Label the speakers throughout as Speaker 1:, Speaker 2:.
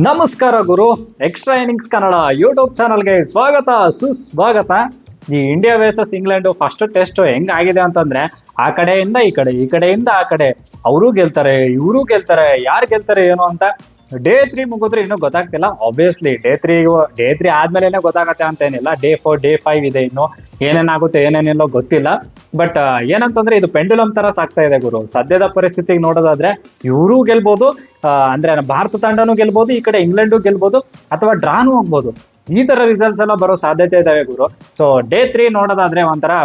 Speaker 1: ನಮಸ್ಕಾರ ಗುರು. Extra innings Kannada YouTube ಚಾನಲ್ಗೆ ಸ್ವಾಗತ ಸುಸ್ವಾಗತ. ಈ India versus England first test ಹೆಂಗ್ ಆಗಿದೆ ಅಂತಂದ್ರೆ ಆ ಕಡೆಯಿಂದ ಈ ಕಡೆ, ಈ ಕಡೆಯಿಂದ ಆ ಕಡೆ, ಅವರು ಗೆಲ್ತಾರೆ ಇವರು ಗೆಲ್ತಾರೆ, ಯಾರು ಗೆಲ್ತಾರೆ ಏನು ಅಂತ ಡೇ 3 ಮುಗಿದ್ರೆ ಇನ್ನೂ ಗೊತ್ತಾಗ್ತಿಲ್ಲ. ಆಬ್ವಿಯಸ್ಲಿ ಡೇ 3 ಆದ್ಮೇಲೆ ಗೊತ್ತಾಗತ್ತೆ ಅಂತ ಏನಿಲ್ಲ. ಡೇ 4 ಡೇ 5 ಇದೆ, ಇನ್ನು ಏನೇನಾಗುತ್ತೆ ಏನೇನಿಲ್ಲ ಗೊತ್ತಿಲ್ಲ. ಬಟ್ ಏನಂತಂದ್ರೆ ಇದು ಪೆಂಡುಲಮ್ ತರ ಸಾಕ್ತಾ ಇದೆ ಗುರು. ಸದ್ಯದ ಪರಿಸ್ಥಿತಿಗೆ ನೋಡೋದಾದ್ರೆ ಇವರು ಗೆಲ್ಬಹುದು, ಅಂದ್ರೆ ಭಾರತ ತಂಡನೂ ಗೆಲ್ಬಹುದು, ಈ ಕಡೆ ಇಂಗ್ಲೆಂಡು ಗೆಲ್ಬಹುದು, ಅಥವಾ ಡ್ರಾನು ಹೋಗ್ಬೋದು. ಈ ತರ ರಿಸಲ್ಟ್ಸ್ ಎಲ್ಲ ಬರೋ ಸಾಧ್ಯತೆ ಇದಾವೆ ಗುರು. ಸೊ ಡೇ 3 ನೋಡೋದಾದ್ರೆ ಒಂಥರ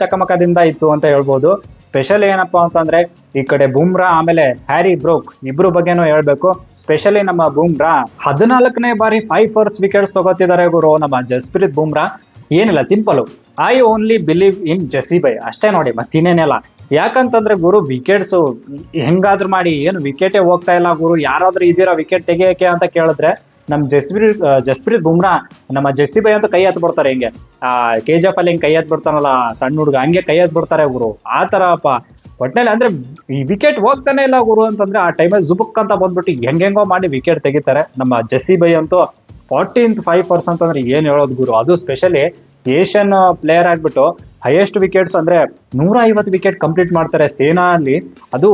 Speaker 1: ಚಕಮಕದಿಂದ ಇತ್ತು ಅಂತ ಹೇಳ್ಬೋದು. ಸ್ಪೆಷಲ್ ಏನಪ್ಪಾ ಅಂತಂದ್ರೆ ಈ ಕಡೆ ಬುಮ್ರಾ ಆಮೇಲೆ ಹ್ಯಾರಿ ಬ್ರೋಕ್ ಇಬ್ರು ಬಗ್ಗೆನೂ ಹೇಳ್ಬೇಕು. ಸ್ಪೆಷಲಿ ನಮ್ಮ ಬುಮ್ರಾ 14ನೇ ಬಾರಿ 5 ಫೋರ್ಸ್ ವಿಕೆಟ್ಸ್ ತಗೋತಿದ್ದಾರೆ ಗುರು. ನಮ್ಮ ಜಸ್ಪ್ರೀತ್ ಬುಮ್ರಾ ಏನಿಲ್ಲ, simple, I only believe in Jessie by ಅಷ್ಟೇ ನೋಡಿ, ಮತ್ತಿನ್ನೇನಿಲ್ಲ. ಯಾಕಂತಂದ್ರೆ ಗುರು ವಿಕೆಟ್ಸ್ ಹೆಂಗಾದ್ರೂ ಮಾಡಿ ಏನು ವಿಕೆಟೇ ಹೋಗ್ತಾ ಇಲ್ಲ ಗುರು. ಯಾರಾದ್ರೂ ಇದೀರಾ ವಿಕೆಟ್ ತೆಗಿಯಕ್ಕೆ ಅಂತ ಕೇಳಿದ್ರೆ ನಮ್ ಜಸ್ಪ್ರೀತ್ ಬುಮ್ರಾ ನಮ್ಮ ಜೆಸ್ಸಿ ಬೈ ಅಂತ ಕೈ ಎತ್ ಬಿಡ್ತಾರೆ. ಹಿಂಗೆ KGF ಅಲ್ಲಿ ಹಿಂಗೆ ಕೈ ಎತ್ ಬಿಡ್ತಾನಲ್ಲ ಸಣ್ಣ ಹುಡುಗ, ಹಂಗೆ ಕೈ ಎತ್ ಬಿಡ್ತಾರೆ ಗುರು. ಆ ತರಪ್ಪ ಒಟ್ನಲ್ಲಿ ಅಂದ್ರೆ ಈ ವಿಕೆಟ್ ಹೋಗ್ತಾನೆ ಇಲ್ಲ ಗುರು ಅಂತಂದ್ರೆ ಆ ಟೈಮಲ್ಲಿ ಜುಬುಕ್ ಅಂತ ಬಂದ್ಬಿಟ್ಟು ಹೆಂಗೆಂಗೋ ಮಾಡಿ ವಿಕೆಟ್ ತೆಗಿತಾರೆ. ನಮ್ಮ ಜೆಸ್ಸಿ ಬೈ ಅಂತೂ 14th 5 ಫೋರ್ಸ್ ಅಂತಂದ್ರೆ ಏನ್ ಹೇಳೋದು ಗುರು. ಅದು ಸ್ಪೆಷಲಿ ಏಷ್ಯನ್ ಪ್ಲೇಯರ್ ಆಗ್ಬಿಟ್ಟು ಹೈಯೆಸ್ಟ್ ವಿಕೆಟ್ಸ್ ಅಂದ್ರೆ 150 ವಿಕೆಟ್ ಕಂಪ್ಲೀಟ್ ಮಾಡ್ತಾರೆ ಸೇನಾ ಅಲ್ಲಿ. ಅದು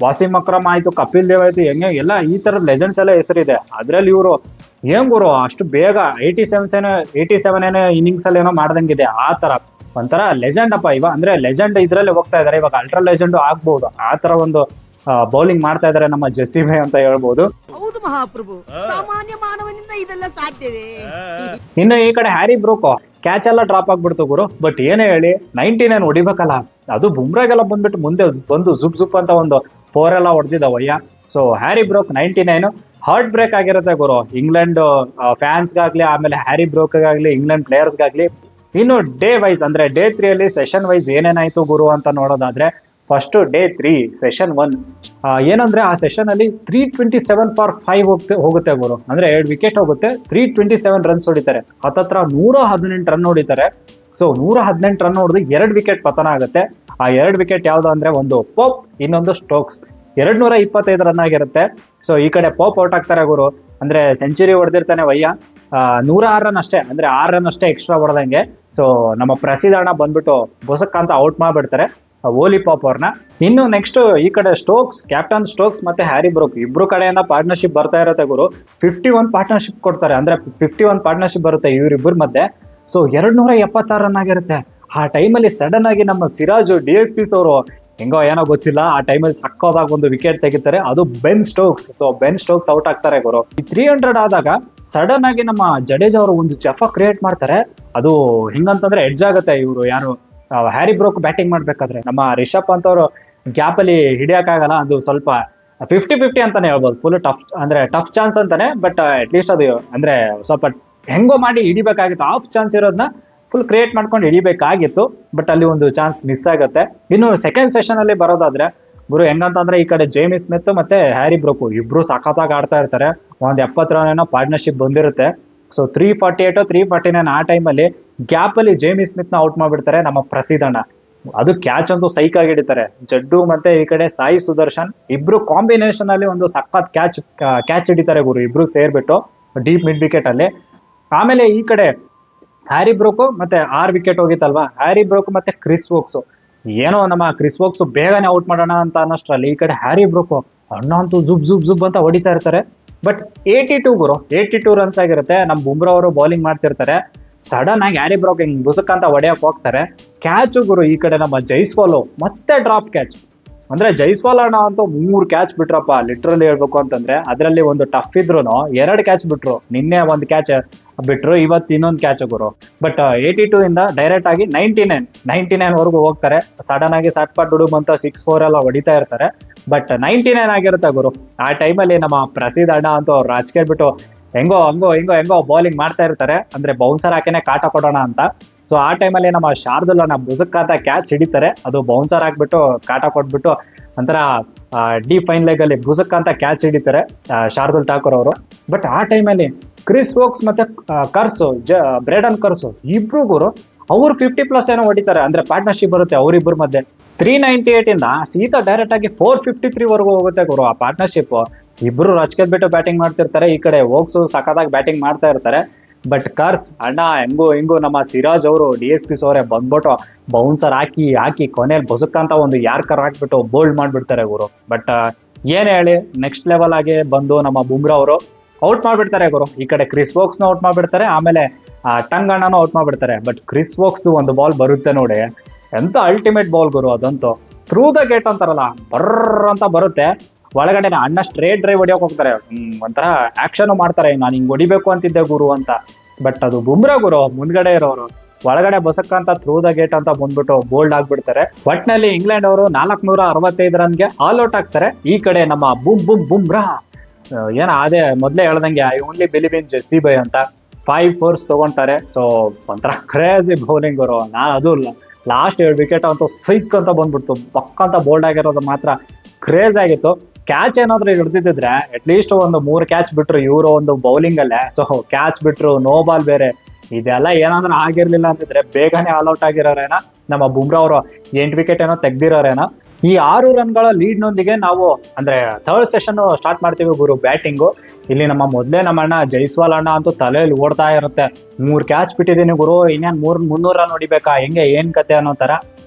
Speaker 1: ವಾಸಿಂ ಅಕ್ರಮ್ ಆಯ್ತು, ಕಪಿಲ್ ದೇವ್ ಆಯ್ತು, ಹೆಂಗೆ ಎಲ್ಲ ಈ ತರದ ಲೆಜೆಂಡ್ಸ್ ಎಲ್ಲ ಹೆಸರಿದೆ. ಅದ್ರಲ್ಲಿ ಇವರು ಏನ್ ಗುರು ಅಷ್ಟು ಬೇಗ 87 ಇನ್ನಿಂಗ್ಸ್ ಅಲ್ಲಿ ಏನೋ ಮಾಡ್ದಂಗಿದೆ. ಆ ತರ ಒಂಥರ ಲೆಜೆಂಡ್ ಅಪ್ಪ. ಅಂದ್ರೆ ಲೆಜೆಂಡ್ ಇದ್ರಲ್ಲಿ ಹೋಗ್ತಾ ಇದಾರೆ, ಇವಾಗ ಅಲ್ಟ್ರಾ ಲೆಜೆಂಡ್ ಆಗ್ಬಹುದು. ಆ ತರ ಒಂದು ಬೌಲಿಂಗ್ ಮಾಡ್ತಾ ಇದಾರೆ ನಮ್ಮ ಜೆಸ್ಸಿ ಬೈ ಅಂತ ಹೇಳ್ಬೋದು.
Speaker 2: ಹೌದು ಮಹಾಪ್ರಭು, ಸಾಮಾನ್ಯ ಮಾನವನಿಂದ ಇದೆಲ್ಲ ಸಾಧ್ಯವೇ?
Speaker 1: ಇನ್ನು ಈ ಕಡೆ ಹ್ಯಾರಿ ಬ್ರೋಕ್ ಕ್ಯಾಚ್ ಎಲ್ಲ ಡ್ರಾಪ್ ಆಗ್ಬಿಡ್ತು ಗುರು. ಬಟ್ ಏನೇ ಹೇಳಿ 99 ಹೊಡಿಬೇಕಲ್ಲ, ಅದು ಬುಮ್ರಾಗೆಲ್ಲ ಬಂದ್ಬಿಟ್ಟು ಮುಂದೆ ಬಂದು ಜುಪ್ ಅಂತ ಒಂದು 4 ಎಲ್ಲ ಹೊಡೆದಿದ್ದ ವಯ್ಯ. So Harry broke 99 heart break ಆಗಿರುತ್ತೆ ಗುರು. ಇಂಗ್ಲೆಂಡ್ ಫ್ಯಾನ್ಸ್ಗಾಗ್ಲಿ ಆಮೇಲೆ ಹ್ಯಾರಿ ಬ್ರೋಕ್ಗಾಗ್ಲಿ ಇಂಗ್ಲೆಂಡ್ ಪ್ಲೇಯರ್ಸ್ಗಾಗ್ಲಿ. ಇನ್ನು ಡೇ ವೈಸ್ ಅಂದ್ರೆ ಡೇ 3 ಅಲ್ಲಿ ಸೆಷನ್ ವೈಸ್ ಏನೇನಾಯ್ತು ಗುರು ಅಂತ ನೋಡೋದಾದ್ರೆ ಫಸ್ಟ್ ಡೇ 3 ಸೆಷನ್ 1 ಏನಂದ್ರೆ ಆ ಸೆಷನ್ ಅಲ್ಲಿ 327 ಫಾರ್ 5 ಹೋಗುತ್ತೆ ಗುರು. ಅಂದ್ರೆ 2 ವಿಕೆಟ್ ಹೋಗುತ್ತೆ, 327 ರನ್ಸ್ ಹೊಡಿತಾರೆ. ಹತ್ತತ್ರ 118 ರನ್ ಹೊಡಿತಾರೆ. ಸೊ 118 ರನ್ ಹೊಡೆದು 2 ವಿಕೆಟ್ ಪತನ ಆಗುತ್ತೆ. ಆ 2 ವಿಕೆಟ್ ಯಾವ್ದು ಅಂದ್ರೆ ಒಂದು ಪೋಪ್, ಇನ್ನೊಂದು ಸ್ಟೋಕ್ಸ್. 225 ರನ್ ಆಗಿರುತ್ತೆ. ಸೊ ಈ ಕಡೆ ಪೋಪ್ ಔಟ್ ಆಗ್ತಾರೆ ಗುರು. ಅಂದ್ರೆ ಸೆಂಚುರಿ ಹೊಡೆದಿರ್ತಾನೆ ವಯ್ಯ. 106 ರನ್ ಅಷ್ಟೇ, ಅಂದ್ರೆ 6 ರನ್ ಅಷ್ಟೇ ಎಕ್ಸ್ಟ್ರಾ ಹೊಡೆದಂಗೆ. ಸೊ ನಮ್ಮ ಪ್ರಸಿದ್ಧ ಬಂದ್ಬಿಟ್ಟು ಬೊಸಕ್ ಅಂತ ಔಟ್ ಮಾಡ್ಬಿಡ್ತಾರೆ ಓಲಿ ಪಾಪ್ ಅವ್ರನ್ನ. ಇನ್ನು ನೆಕ್ಸ್ಟ್ ಈ ಕಡೆ ಸ್ಟೋಕ್ಸ್, ಕ್ಯಾಪ್ಟನ್ ಸ್ಟೋಕ್ಸ್ ಮತ್ತೆ ಹ್ಯಾರಿ ಬ್ರೋಕ್ ಇಬ್ರು ಕಡೆಯಿಂದ ಪಾರ್ಟ್ನರ್ಶಿಪ್ ಬರ್ತಾ ಇರುತ್ತೆ ಗುರು. 51 ಪಾರ್ಟ್ನರ್ಶಿಪ್ ಕೊಡ್ತಾರೆ, ಅಂದ್ರೆ 51 ಪಾರ್ಟ್ನರ್ಶಿಪ್ ಬರುತ್ತೆ ಇವರಿಬ್ಬರ ಮಧ್ಯೆ. ಸೊ 276 ರನ್ ಆಗಿರುತ್ತೆ. ಆ ಟೈಮಲ್ಲಿ ಸಡನ್ ಆಗಿ ನಮ್ಮ ಸಿರಾಜು DSP ಅವರು ಹೆಂಗೋ ಏನೋ ಗೊತ್ತಿಲ್ಲ ಆ ಟೈಮಲ್ಲಿ ಸಕ್ಕೋದಾಗ ಒಂದು ವಿಕೆಟ್ ತೆಗಿತಾರೆ, ಅದು Ben Stokes. So Ben Stokes out ಆಗ್ತಾರೆ ಗುರು. ಈ 300 ಆದಾಗ ಸಡನ್ ಆಗಿ ನಮ್ಮ ಜಡೇಜಾ ಅವರು ಒಂದು ಜಫಾ ಕ್ರಿಯೇಟ್ ಮಾಡ್ತಾರೆ. ಅದು ಹಿಂಗಂತಂದ್ರೆ ಎಡ್ಜ್ ಆಗುತ್ತೆ. ಇವರು ಯಾರು ಹ್ಯಾರಿ ಬ್ರೋಕ್ ಬ್ಯಾಟಿಂಗ್ ಮಾಡ್ಬೇಕಾದ್ರೆ ನಮ್ಮ ರಿಷಬ್ ಪಂತ್ ಅವರು ಗ್ಯಾಪ್ ಅಲ್ಲಿ ಹಿಡಿಯಕ್ಕಾಗಲ್ಲ. ಅದು ಸ್ವಲ್ಪ 50-50 ಅಂತಾನೆ ಹೇಳ್ಬೋದು. ಫುಲ್ ಟಫ್ ಚಾನ್ಸ್ ಅಂತಾನೆ. ಬಟ್ ಅಟ್ಲೀಸ್ಟ್ ಅದು ಅಂದ್ರೆ ಸ್ವಲ್ಪ ಹೆಂಗೋ ಮಾಡಿ ಹಿಡಿಬೇಕಾಗಿತ್ತು. ಆಫ್ ಚಾನ್ಸ್ ಇರೋದನ್ನ ಫುಲ್ ಕ್ರಿಯೇಟ್ ಮಾಡ್ಕೊಂಡು ಹಿಡಿಬೇಕಾಗಿತ್ತು. ಬಟ್ ಅಲ್ಲಿ ಒಂದು ಚಾನ್ಸ್ ಮಿಸ್ ಆಗುತ್ತೆ. ಇನ್ನು ಸೆಕೆಂಡ್ ಸೆಷನ್ ಅಲ್ಲಿ ಬರೋದಾದ್ರೆ ಗುರು ಹೆಂಗಂತಂದ್ರೆ ಈ ಕಡೆ ಜೇಮಿ ಸ್ಮಿತ್ ಮತ್ತೆ ಹ್ಯಾರಿ ಬ್ರೋಕ್ ಇಬ್ರು ಸಖತ್ತಾಗಿ ಆಡ್ತಾ ಇರ್ತಾರೆ. ಒಂದ್ 70 ರನ್ ಏನೋ ಪಾರ್ಟ್ನರ್ಶಿಪ್ ಬಂದಿರುತ್ತೆ. ಸೊ 348 349 ಆ ಟೈಮಲ್ಲಿ ಗ್ಯಾಪ್ ಅಲ್ಲಿ ಜೇಮಿ ಸ್ಮಿತ್ ನ ಔಟ್ ಮಾಡ್ಬಿಡ್ತಾರೆ ನಮ್ಮ ಪ್ರಸಿದ್ಧಣ್ಣ. ಅದು ಕ್ಯಾಚ್ ಅಂತೂ ಸೈಕ್ ಆಗಿ ಹಿಡಿತಾರೆ. ಜಡ್ಡು ಮತ್ತೆ ಈ ಕಡೆ ಸಾಯಿ ಸುದರ್ಶನ್ ಇಬ್ರು ಕಾಂಬಿನೇಷನ್ ಅಲ್ಲಿ ಒಂದು ಸಖತ್ ಕ್ಯಾಚ್ ಹಿಡಿತಾರೆ ಗುರು, ಇಬ್ರು ಸೇರ್ಬಿಟ್ಟು ಡೀಪ್ ಮಿಡ್ ವಿಕೆಟ್ ಅಲ್ಲಿ. ಆಮೇಲೆ ಈ ಕಡೆ ಹ್ಯಾರಿ ಬ್ರೋಕ್ ಮತ್ತೆ 6 ವಿಕೆಟ್ ಹೋಗಿತ್ತಲ್ವಾ, ಹ್ಯಾರಿ ಬ್ರೋಕ್ ಮತ್ತೆ ಕ್ರಿಸ್ ವೋಕ್ಸ್ ಏನೋ ನಮ್ಮ ಕ್ರಿಸ್ ವೋಕ್ಸ್ ಬೇಗನೆ ಔಟ್ ಮಾಡೋಣ ಅಂತ ಅನ್ನೋಷ್ಟ್ರಲ್ಲಿ ಈ ಕಡೆ ಹ್ಯಾರಿ ಬ್ರೋಕ್ ಅಣ್ಣ ಅಂತೂ ಜುಬ್ ಅಂತ ಹೊಡಿತಾ ಇರ್ತಾರೆ. ಬಟ್ 82 ಗುರು, 82 ರನ್ಸ್ ಆಗಿರುತ್ತೆ. ನಮ್ಮ ಬುಮ್ರಾ ಅವರು ಬೌಲಿಂಗ್ ಮಾಡ್ತಿರ್ತಾರೆ. ಸಡನ್ ಆಗಿ ಹ್ಯಾರಿ ಬ್ರೋಕ್ ಹಿಂಗ್ ಬುಸಕ್ ಅಂತ ಹೊಡೆಯಕ್ ಹೋಗ್ತಾರೆ. ಕ್ಯಾಚು ಗುರು ಈ ಕಡೆ ನಮ್ಮ ಜೈಸ್ವಾಲ್ ಮತ್ತೆ ಡ್ರಾಪ್ ಕ್ಯಾಚ್. ಅಂದ್ರೆ ಜೈಸ್ವಾಲ್ ಅಣ್ಣ ಅಂತೂ 3 ಕ್ಯಾಚ್ ಬಿಟ್ರಪ್ಪ ಲಿಟ್ರಲಿ ಹೇಳ್ಬೇಕು ಅಂತಂದ್ರೆ. ಅದರಲ್ಲಿ ಒಂದು ಟಫ್ ಇದ್ರು 2 ಕ್ಯಾಚ್ ಬಿಟ್ರು. ನಿನ್ನೆ 1 ಕ್ಯಾಚ್ ಬಿಟ್ರು, ಇವತ್ತು ಇನ್ನೊಂದು ಕ್ಯಾಚ್ ಗುರು. ಬಟ್ 82 ಇಂದ ಡೈರೆಕ್ಟ್ ಆಗಿ 99 ವರೆಗೂ ಹೋಗ್ತಾರೆ. ಸಡನ್ ಆಗಿ ಸಟ್ಪಟ್ ಡುಡುಮ್ ಅಂತ 6-4 ಎಲ್ಲ ಹೊಡಿತಾ ಇರ್ತಾರೆ. ಬಟ್ 99 ಆಗಿರುತ್ತೆ ಗುರು. ಆ ಟೈಮಲ್ಲಿ ನಮ್ಮ ಪ್ರಸಿದ್ಧ ಅಣ್ಣ ಅಂತೂ ರಾಜಕೀಯ ಬಿಟ್ಟು ಹೆಂಗೋ ಬೌಲಿಂಗ್ ಮಾಡ್ತಾ ಇರ್ತಾರೆ. ಅಂದ್ರೆ ಬೌನ್ಸರ್ ಹಾಕಿನೇ ಕಾಟ ಕೊಡೋಣ ಅಂತ. ಸೊ ಆ ಟೈಮಲ್ಲಿ ನಮ್ಮ ಶಾರ್ದುಲ್ ಬುಸಕ್ ಅಂತ ಕ್ಯಾಚ್ ಹಿಡಿತಾರೆ. ಅದು ಬೌನ್ಸರ್ ಹಾಕ್ಬಿಟ್ಟು ಕಾಟ ಕೊಟ್ಬಿಟ್ಟು ಒಂಥರ ಡೀಪ್ ಫೈನ್ ಲೆಗ್ ಅಲ್ಲಿ ಬುಸಕ್ ಅಂತ ಕ್ಯಾಚ್ ಹಿಡಿತಾರೆ ಶಾರ್ದುಲ್ ಠಾಕೂರ್ ಅವರು. ಬಟ್ ಆ ಟೈಮಲ್ಲಿ ಕ್ರಿಸ್ ವೋಕ್ಸ್ ಮತ್ತೆ ಬ್ರೇಡನ್ ಕರ್ಸು ಇಬ್ರು ಗುರು ಅವ್ರು 50+ ಏನೋ ಹೊಡಿತಾರೆ. ಅಂದ್ರೆ ಪಾರ್ಟ್ನರ್ಶಿಪ್ ಬರುತ್ತೆ ಅವರಿಬ್ಬರ ಮಧ್ಯೆ. 398 ಇಂದ ಸೀದಾ ಡೈರೆಕ್ಟ್ ಆಗಿ 453 ವರೆಗೂ ಹೋಗುತ್ತೆ ಗುರು ಆ ಪಾರ್ಟ್ನರ್ಶಿಪ್. ಇಬ್ರು ರಚ್ಕೆದ್ ಬಿಟ್ಟು ಬ್ಯಾಟಿಂಗ್ ಮಾಡ್ತಿರ್ತಾರೆ, ಈ ಕಡೆ ಹೋಗ್ಸು ಸಖತ್ತಾಗಿ ಬ್ಯಾಟಿಂಗ್ ಮಾಡ್ತಾ ಇರ್ತಾರೆ. ಬಟ್ ಕರ್ಸ್ ಅಣ್ಣ ಹೆಂಗೂ ನಮ್ಮ ಸಿರಾಜ್ ಅವರು DSP ಸೋರೆ ಬಂದ್ಬಿಟ್ಟು ಬೌನ್ಸರ್ ಹಾಕಿ ಕೊನೆಯಲ್ಲಿ ಬಸುಕಂತ ಒಂದು ಯಾರ್ಕರ್ ಹಾಕ್ಬಿಟ್ಟು ಬೋಲ್ಡ್ ಮಾಡ್ಬಿಡ್ತಾರೆ ಗುರು. ಬಟ್ ಏನ್ ಹೇಳಿ, ನೆಕ್ಸ್ಟ್ ಲೆವೆಲ್ ಆಗಿ ಬಂದು ನಮ್ಮ ಬುಮ್ರಾ ಅವರು ಔಟ್ ಮಾಡ್ಬಿಡ್ತಾರೆ ಗುರು. ಈ ಕಡೆ ಕ್ರಿಸ್ ವೋಕ್ಸ್ನ ಔಟ್ ಮಾಡ್ಬಿಡ್ತಾರೆ, ಆಮೇಲೆ ಟಂಗ್ ಅಣ್ಣನೂ ಔಟ್ ಮಾಡ್ಬಿಡ್ತಾರೆ. ಬಟ್ ಕ್ರಿಸ್ ವೋಕ್ಸ್ ಒಂದು ಬಾಲ್ ಬರುತ್ತೆ ನೋಡಿ, ಎಂತ ಅಲ್ಟಿಮೇಟ್ ಬಾಲ್ ಗುರು ಅದಂತೂ. ಥ್ರೂ ದ ಗೇಟ್ ಅಂತಾರಲ್ಲ, ಬರ್ರ ಅಂತ ಬರುತ್ತೆ ಒಳಗಡೆ. ಅಣ್ಣ ಸ್ಟ್ರೇಟ್ ಡ್ರೈವ್ ಹೊಡಿಯೋಕೆ ಹೋಗ್ತಾರೆ, ಒಂಥರ ಆಕ್ಷನ್ ಮಾಡ್ತಾರೆ, ನಾನು ಹಿಂಗ್ ಹೊಡಿಬೇಕು ಅಂತಿದ್ದೆ ಗುರು ಅಂತ. ಬಟ್ ಅದು ಬುಮ್ರಾ ಗುರು ಮುಂದ್ಗಡೆ ಇರೋರು ಒಳಗಡೆ ಬಸಕ್ಕಂತ ಥ್ರೂ ದ ಗೇಟ್ ಅಂತ ಬಂದ್ಬಿಟ್ಟು ಬೋಲ್ಡ್ ಆಗ್ಬಿಡ್ತಾರೆ. ಒಟ್ನಲ್ಲಿ ಇಂಗ್ಲೆಂಡ್ ಅವರು 465 ರನ್ಗೆ ಆಲ್ ಔಟ್ ಆಗ್ತಾರೆ. ಈ ಕಡೆ ನಮ್ಮ ಬುಮ್ರಾ ಅದೇ ಮೊದ್ಲೇ ಹೇಳ್ದಂಗೆ I only believe in Jessie by ಅಂತ 5 4s ತಗೊಂತಾರೆ. ಸೊ ಒಂಥರ ಕ್ರೇಜಿ ಬೌಲಿಂಗ್ ಅವರು. ಅದು ಲಾಸ್ಟ್ 2 ವಿಕೆಟ್ ಅಂತೂ ಸೈಕ್ ಅಂತ ಬಂದ್ಬಿಡ್ತು, ಪಕ್ಕಂತ ಬೋಲ್ಡ್ ಆಗಿರೋದು ಮಾತ್ರ ಕ್ರೇಜ್ ಆಗಿತ್ತು. ಕ್ಯಾಚ್ ಏನಾದ್ರು ಹಿಡ್ದಿದ್ರೆ ಅಟ್ಲೀಸ್ಟ್ ಒಂದು 3 ಕ್ಯಾಚ್ ಬಿಟ್ರು ಇವರು ಒಂದು ಬೌಲಿಂಗ್ ಅಲ್ಲೇ. ಸೊ ಕ್ಯಾಚ್ ಬಿಟ್ರು, ನೋ ಬಾಲ್ ಬೇರೆ, ಇದೆಲ್ಲ ಏನಾದ್ರೂ ಆಗಿರ್ಲಿಲ್ಲ ಅಂತಿದ್ರೆ ಬೇಗನೆ ಆಲ್ ಔಟ್ ಆಗಿರೋರೇನ ನಮ್ಮ ಬುಮ್ರಾ ಅವರು 8 ವಿಕೆಟ್ ಏನೋ ತೆಗ್ದಿರೋರೇನ. ಈ 6 ರನ್ಗಳ ಲೀಡ್ ನೊಂದಿಗೆ ನಾವು ಅಂದ್ರೆ ಥರ್ಡ್ ಸೆಷನ್ ಸ್ಟಾರ್ಟ್ ಮಾಡ್ತೀವಿ ಗುರು ಬ್ಯಾಟಿಂಗು. ಇಲ್ಲಿ ನಮ್ಮ ಮೊದ್ಲೇ ನಮ್ಮ ಅಣ್ಣ ಜೈಸ್ವಾಲ್ ಅಣ್ಣ ಅಂತೂ ತಲೆಯಲ್ಲಿ ಓಡ್ತಾ ಇರುತ್ತೆ, 3 ಕ್ಯಾಚ್ ಬಿಟ್ಟಿದ್ದೀನಿ ಗುರು, ಇನ್ನೇನ್ 300 ರನ್ ಹೊಡಿಬೇಕಾ, ಹೆಂಗೆ ಏನ್ ಕತೆ ಅನ್ನೋ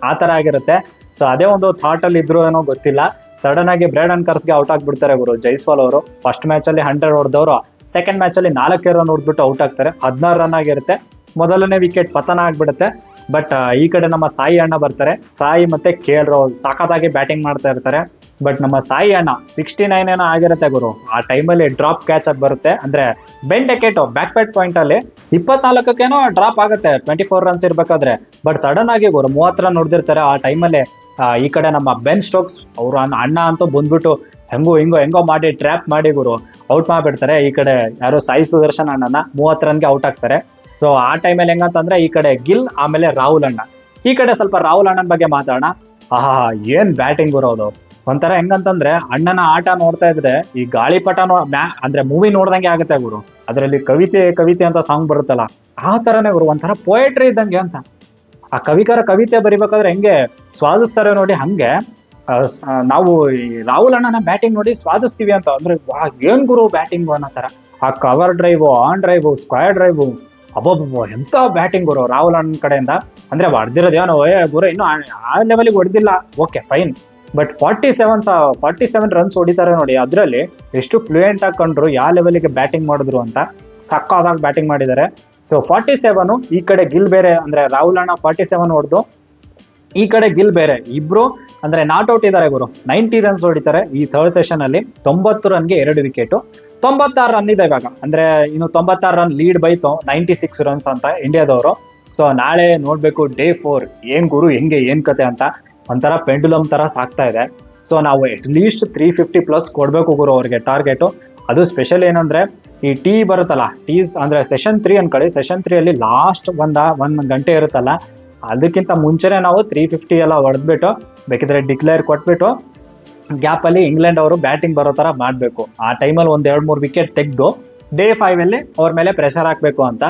Speaker 1: ಆ ತರ ಆಗಿರುತ್ತೆ. ಸೊ ಅದೇ ಒಂದು ಥಾಟ್ ಅಲ್ಲಿ ಇದ್ರು ಏನೋ ಗೊತ್ತಿಲ್ಲ, ಸಡನ್ ಆಗಿ ಬ್ರೇಡನ್ ಕರ್ಸ್ಗೆ ಔಟ್ ಆಗ್ಬಿಡ್ತಾರೆ ಗುರು ಜೈಸ್ವಾಲ್ ಅವರು. ಫಸ್ಟ್ ಮ್ಯಾಚ್ ಅಲ್ಲಿ 100 ಹೊಡೆದವರು ಸೆಕೆಂಡ್ ಮ್ಯಾಚ್ ಅಲ್ಲಿ 4 ರನ್ ಹೊಡೆದ್ಬಿಟ್ಟು ಔಟ್ ಆಗ್ತಾರೆ. 16 ರನ್ ಆಗಿರುತ್ತೆ, ಮೊದಲನೇ ವಿಕೆಟ್ ಪತನ ಆಗ್ಬಿಡುತ್ತೆ. ಬಟ್ ಈ ಕಡೆ ನಮ್ಮ ಸಾಯಿ ಅಣ್ಣ ಬರ್ತಾರೆ, ಸಾಯಿ ಮತ್ತೆ KL ರಾಹುಲ್ ಸಖತ್ತಾಗಿ ಬ್ಯಾಟಿಂಗ್ ಮಾಡ್ತಾ ಇರ್ತಾರೆ. ಬಟ್ ನಮ್ಮ ಸಾಯಿ ಅಣ್ಣ 69 ಏನೋ ಆಗಿರುತ್ತೆ ಗುರು, ಆ ಟೈಮಲ್ಲಿ ಡ್ರಾಪ್ ಕ್ಯಾಚ್ ಆಗಿ ಬರುತ್ತೆ, ಅಂದ್ರೆ ಬೆಂಡ್ ಎಕೆಟ್ ಬ್ಯಾಕ್ ಪ್ಯಾಟ್ ಪಾಯಿಂಟ್ ಅಲ್ಲಿ 24 ಡ್ರಾಪ್ ಆಗುತ್ತೆ 24 ರನ್ಸ್ ಇರ್ಬೇಕಾದ್ರೆ. ಬಟ್ ಸಡನ್ ಆಗಿ ಗುರು 30 ರನ್ ಹೊಡೆದಿರ್ತಾರೆ ಆ ಟೈಮಲ್ಲಿ. ಈ ಕಡೆ ನಮ್ಮ ಬೆನ್ ಸ್ಟೋಕ್ಸ್ ಅವರು ಅಣ್ಣ ಅಂತೂ ಬಂದ್ಬಿಟ್ಟು ಹೆಂಗೋ ಮಾಡಿ ಟ್ರ್ಯಾಪ್ ಮಾಡಿ ಗುರು ಔಟ್ ಮಾಡ್ಬಿಡ್ತಾರೆ. ಈ ಕಡೆ ಯಾರೋ ಸಾಯಿ ಸುದರ್ಶನ್ ಅಣ್ಣನ 30 ರನ್ಗೆ ಔಟ್ ಆಗ್ತಾರೆ. ಸೊ ಆ ಟೈಮಲ್ಲಿ ಹೆಂಗಂತಂದ್ರೆ ಈ ಕಡೆ ಗಿಲ್ ಆಮೇಲೆ ರಾಹುಲ್ ಅಣ್ಣ. ಈ ಕಡೆ ಸ್ವಲ್ಪ ರಾಹುಲ್ ಅಣ್ಣನ ಬಗ್ಗೆ ಮಾತಾಡೋಣ. ಏನ್ ಬ್ಯಾಟಿಂಗ್ ಬರೋದು, ಒಂಥರ ಹೆಂಗಂತಂದ್ರೆ ಅಣ್ಣನ ಆಟ ನೋಡ್ತಾ ಇದ್ರೆ ಈ ಗಾಳಿಪಟನೋ ಅಂದ್ರೆ ಮೂವಿ ನೋಡ್ದಂಗೆ ಆಗುತ್ತೆ ಗುರು. ಅದರಲ್ಲಿ ಕವಿತೆ ಅಂತ ಸಾಂಗ್ ಬರುತ್ತಲ್ಲ, ಆ ತರನೇ ಗುರು, ಒಂಥರ ಪೋಯಟ್ರಿ ಇದ್ದಂಗೆ ಅಂತ. ಆ ಕವಿತೆ ಬರಿಬೇಕಾದ್ರೆ ಹೆಂಗೆ ಸ್ವಾದಿಸ್ತಾರೆ ನೋಡಿ, ಹಂಗೆ ನಾವು ಈ ರಾಹುಲ್ ಅಣ್ಣನ ಬ್ಯಾಟಿಂಗ್ ನೋಡಿ ಸ್ವಾದಿಸ್ತೀವಿ ಅಂತ. ಅಂದ್ರೆ ಏನ್ ಗುರು ಬ್ಯಾಟಿಂಗ್ ಅನ್ನೋ ತರ. ಆ cover drive, on drive, square drive, ಅಬ್ಬಬ್ಬ ಎಂತ ಬ್ಯಾಟಿಂಗ್ ಗುರು ರಾಹುಲ್ ಅಣ್ಣನ ಕಡೆಯಿಂದ. ಅಂದ್ರೆ ಹೊಡೆದಿರೋದೇನೋ ಗುರು ಇನ್ನು ಆ ಲೆವೆಲ್ಗೆ ಹೊಡೆದಿಲ್ಲ, ಓಕೆ ಫೈನ್. ಬಟ್ 47 ರನ್ಸ್ ಹೊಡಿತಾರೆ ನೋಡಿ, ಅದ್ರಲ್ಲಿ ಎಷ್ಟು ಫ್ಲೂಯೆಂಟ್ ಆಗಿ ಕಂಡ್ರು, ಯಾವ ಲೆವೆಲ್ಗೆ ಬ್ಯಾಟಿಂಗ್ ಮಾಡಿದ್ರು ಅಂತ. ಸಕ್ಕತ್ತಾಗಿ ಬ್ಯಾಟಿಂಗ್ ಮಾಡಿದ್ದಾರೆ. ಸೊ 47, ಈ ಕಡೆ ಗಿಲ್ ಬೇರೆ, ಅಂದ್ರೆ ರಾಹುಲ್ ಅಣ್ಣ 47 ಹೊಡೆದು, ಈ ಕಡೆ ಗಿಲ್ ಬೇರೆ, ಇಬ್ರು ಅಂದ್ರೆ ನಾಟ್ ಔಟ್ ಇದ್ದಾರೆ ಗುರು. 90 ರನ್ಸ್ ಹೊಡಿತಾರೆ ಈ ಥರ್ಡ್ ಸೆಷನ್ ಅಲ್ಲಿ. 90 ರನ್ಗೆ 2 ವಿಕೆಟ್, 96 ರನ್ ಇದೆ ಇವಾಗ. ಅಂದ್ರೆ ಇನ್ನು 96 ರನ್ ಲೀಡ್ ಬೈತು, 96 ರನ್ಸ್ ಅಂತ ಇಂಡಿಯಾದವರು. ಸೊ ನಾಳೆ ನೋಡ್ಬೇಕು ಡೇ 4 ಏನ್ ಗುರು ಹೆಂಗೆ ಏನ್ ಕತೆ ಅಂತ. ಒಂಥರ ಪೆಂಡುಲಮ್ ತರ ಸಾಕ್ತಾ ಇದೆ. ಸೊ ನಾವು ಅಟ್ಲೀಸ್ಟ್ 350+ ಕೊಡ್ಬೇಕು ಗುರು ಅವ್ರಿಗೆ ಟಾರ್ಗೆಟ್. ಅದು ಸ್ಪೆಷಲ್ ಏನಂದ್ರೆ ಈ ಟೀ ಬರುತ್ತಲ್ಲ, ಟೀಸ್ ಅಂದ್ರೆ ಸೆಷನ್ 3 ಅನ್ಕೊಳ್ಳಿ. ಸೆಷನ್ 3 ಅಲ್ಲಿ ಲಾಸ್ಟ್ 1 ಗಂಟೆ ಇರುತ್ತಲ್ಲ, ಅದಕ್ಕಿಂತ ಮುಂಚೆನೆ ನಾವು 350 ಎಲ್ಲ ಹೊಡೆದ್ಬಿಟ್ಟು ಬೇಕಿದ್ರೆ ಡಿಕ್ಲೇರ್ ಕೊಟ್ಬಿಟ್ಟು ಗ್ಯಾಪ್ ಅಲ್ಲಿ ಇಂಗ್ಲೆಂಡ್ ಅವರು ಬ್ಯಾಟಿಂಗ್ ಬರೋ ತರ ಮಾಡ್ಬೇಕು. ಆ ಟೈಮಲ್ಲಿ 1-2-3 ವಿಕೆಟ್ ತೆಗೆದು ಡೇ 5 ಅಲ್ಲಿ ಅವ್ರ ಮೇಲೆ ಪ್ರೆಷರ್ ಹಾಕ್ಬೇಕು ಅಂತ.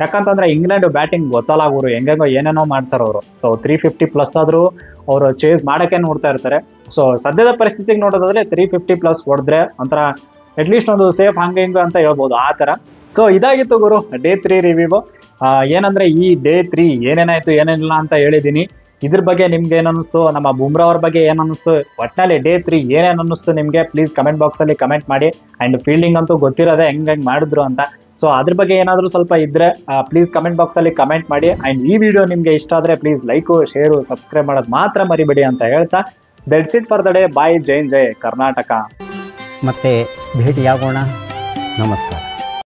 Speaker 1: ಯಾಕಂತಂದ್ರೆ ಇಂಗ್ಲೆಂಡ್ ಬ್ಯಾಟಿಂಗ್ ಗೊತ್ತಲ್ಲ ಅವರು, ಹೆಂಗೋ ಏನೇನೋ ಮಾಡ್ತಾರೆ ಅವರು. ಸೊ 350+ ಆದ್ರೂ ಅವರು ಚೇಸ್ ಮಾಡಕ್ಕೆ ನೋಡ್ತಾ ಇರ್ತಾರೆ. ಸೊ ಸದ್ಯದ ಪರಿಸ್ಥಿತಿಗೆ ನೋಡೋದಾದ್ರೆ 350+ ಹೊಡೆದ್ರೆ ಒಂಥರ ಅಟ್ಲೀಸ್ಟ್ ಒಂದು ಸೇಫ್ ಹಂಗೆ ಹಿಂಗೆ ಅಂತ ಹೇಳ್ಬೋದು, ಆ ತರ. ಸೊ ಇದಾಗಿತ್ತು ಗುರು ಡೇ 3 ರಿವ್ಯೂ. ಏನಂದ್ರೆ ಈ ಡೇ 3 ಏನೇನಾಯ್ತು ಏನೇನಿಲ್ಲ ಅಂತ ಹೇಳಿದೀನಿ. ಇದ್ರ ಬಗ್ಗೆ ನಿಮ್ಗೆ ಏನ್ ಅನ್ನಿಸ್ತು, ನಮ್ಮ ಬುಮ್ರಾ ಅವ್ರ ಬಗ್ಗೆ ಏನ್ ಅನ್ನಿಸ್ತು, ಒಟ್ನಲ್ಲಿ ಡೇ 3 ಏನೇನ್ ಅನ್ನಿಸ್ತು ನಿಮ್ಗೆ, ಪ್ಲೀಸ್ ಕಮೆಂಟ್ ಬಾಕ್ಸ್ ಅಲ್ಲಿ ಕಮೆಂಟ್ ಮಾಡಿ. ಅಂಡ್ ಫೀಲ್ಡಿಂಗ್ ಅಂತೂ ಗೊತ್ತಿರೋದೆ ಹೆಂಗ್ ಮಾಡಿದ್ರು ಅಂತ. ಸೊ ಅದ್ರ ಬಗ್ಗೆ ಏನಾದ್ರು ಸ್ವಲ್ಪ ಇದ್ರೆ ಪ್ಲೀಸ್ ಕಮೆಂಟ್ ಬಾಕ್ಸ್ ಅಲ್ಲಿ ಕಮೆಂಟ್ ಮಾಡಿ. ಅಂಡ್ ಈ ವಿಡಿಯೋ ನಿಮ್ಗೆ ಇಷ್ಟ ಆದ್ರೆ ಪ್ಲೀಸ್ ಲೈಕು, ಶೇರು, ಸಬ್ಸ್ಕ್ರೈಬ್ ಮಾಡೋದು ಮಾತ್ರ ಮರಿಬೇಡಿ ಅಂತ ಹೇಳ್ತಾ that's it for the day. Bye, ಜೈ ಕರ್ನಾಟಕ.
Speaker 3: ಮತ್ತೆ ಭೇಟಿಯಾಗೋಣ. ನಮಸ್ಕಾರ.